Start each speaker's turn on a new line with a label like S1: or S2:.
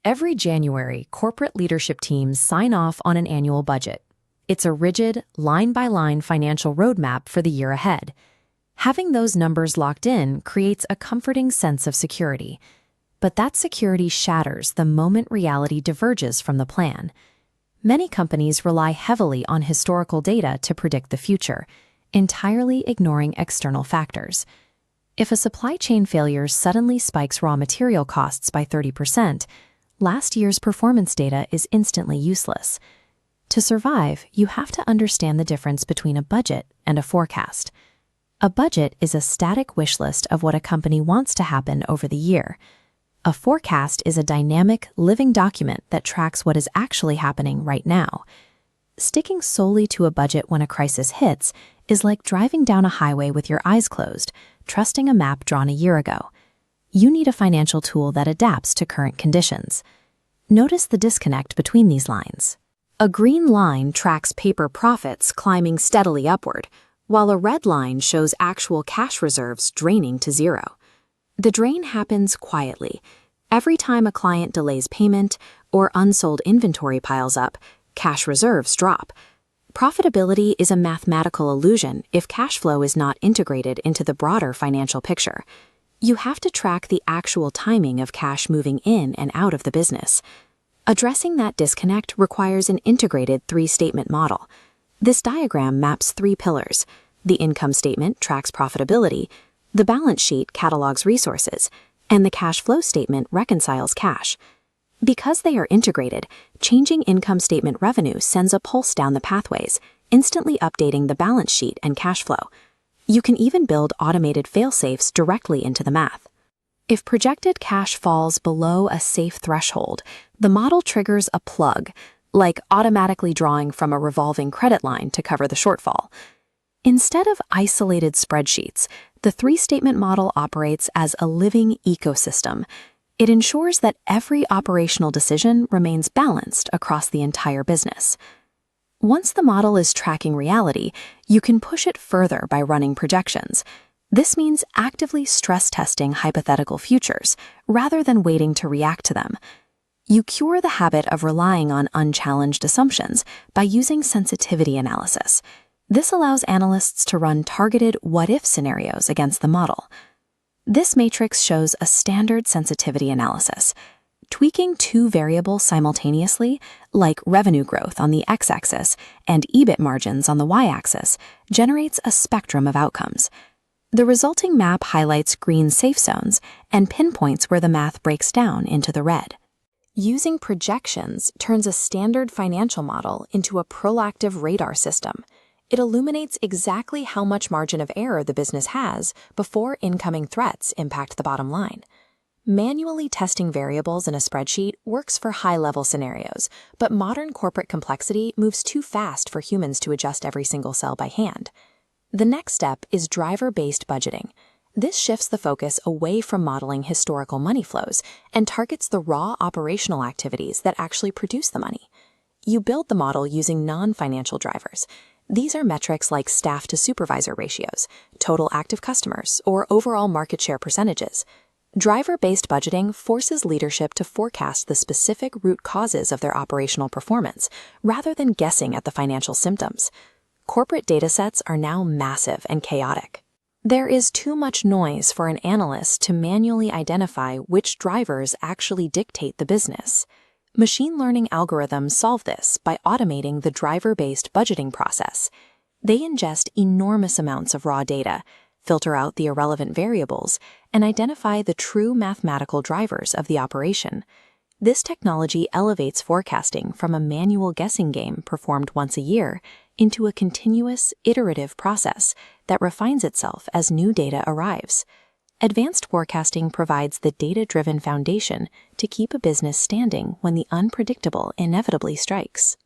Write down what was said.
S1: Every January, corporate leadership teams sign off on an annual budget. It's a rigid, line-by-line financial roadmap for the year ahead. Having those numbers locked in creates a comforting sense of security. But that security shatters the moment reality diverges from the plan. Many companies rely heavily on historical data to predict the future, entirely ignoring external factors. If a supply chain failure suddenly spikes raw material costs by 30%, last year's performance data is instantly useless. To survive, you have to understand the difference between a budget and a forecast. A budget is a static wish list of what a company wants to happen over the year. A forecast is a dynamic, living document that tracks what is actually happening right now. Sticking solely to a budget when a crisis hits is like driving down a highway with your eyes closed, trusting a map drawn a year ago. You need a financial tool that adapts to current conditions. Notice the disconnect between these lines. A green line tracks paper profits climbing steadily upward, while a red line shows actual cash reserves draining to zero. The drain happens quietly. Every time a client delays payment or unsold inventory piles up, cash reserves drop. Profitability is a mathematical illusion if cash flow is not integrated into the broader financial picture. You have to track the actual timing of cash moving in and out of the business. Addressing that disconnect requires an integrated three-statement model. This diagram maps three pillars. The income statement tracks profitability, the balance sheet catalogs resources, and the cash flow statement reconciles cash. Because they are integrated, changing income statement revenue sends a pulse down the pathways, instantly updating the balance sheet and cash flow. You can even build automated fail-safes directly into the math. If projected cash falls below a safe threshold, the model triggers a plug, like automatically drawing from a revolving credit line to cover the shortfall. Instead of isolated spreadsheets, the three-statement model operates as a living ecosystem. It ensures that every operational decision remains balanced across the entire business. Once the model is tracking reality, you can push it further by running projections. This means actively stress testing hypothetical futures, rather than waiting to react to them. You cure the habit of relying on unchallenged assumptions by using sensitivity analysis. This allows analysts to run targeted what-if scenarios against the model. This matrix shows a standard sensitivity analysis. Tweaking two variables simultaneously, like revenue growth on the x-axis and EBIT margins on the y-axis, generates a spectrum of outcomes. The resulting map highlights green safe zones and pinpoints where the math breaks down into the red. Using projections turns a standard financial model into a proactive radar system. It illuminates exactly how much margin of error the business has before incoming threats impact the bottom line. Manually testing variables in a spreadsheet works for high-level scenarios, but modern corporate complexity moves too fast for humans to adjust every single cell by hand. The next step is driver-based budgeting. This shifts the focus away from modeling historical money flows and targets the raw operational activities that actually produce the money. You build the model using non-financial drivers. These are metrics like staff-to-supervisor ratios, total active customers, or overall market share percentages. Driver-based budgeting forces leadership to forecast the specific root causes of their operational performance, rather than guessing at the financial symptoms. Corporate datasets are now massive and chaotic. There is too much noise for an analyst to manually identify which drivers actually dictate the business. Machine learning algorithms solve this by automating the driver-based budgeting process. They ingest enormous amounts of raw data, filter out the irrelevant variables, and identify the true mathematical drivers of the operation. This technology elevates forecasting from a manual guessing game performed once a year into a continuous, iterative process that refines itself as new data arrives. Advanced forecasting provides the data-driven foundation to keep a business standing when the unpredictable inevitably strikes.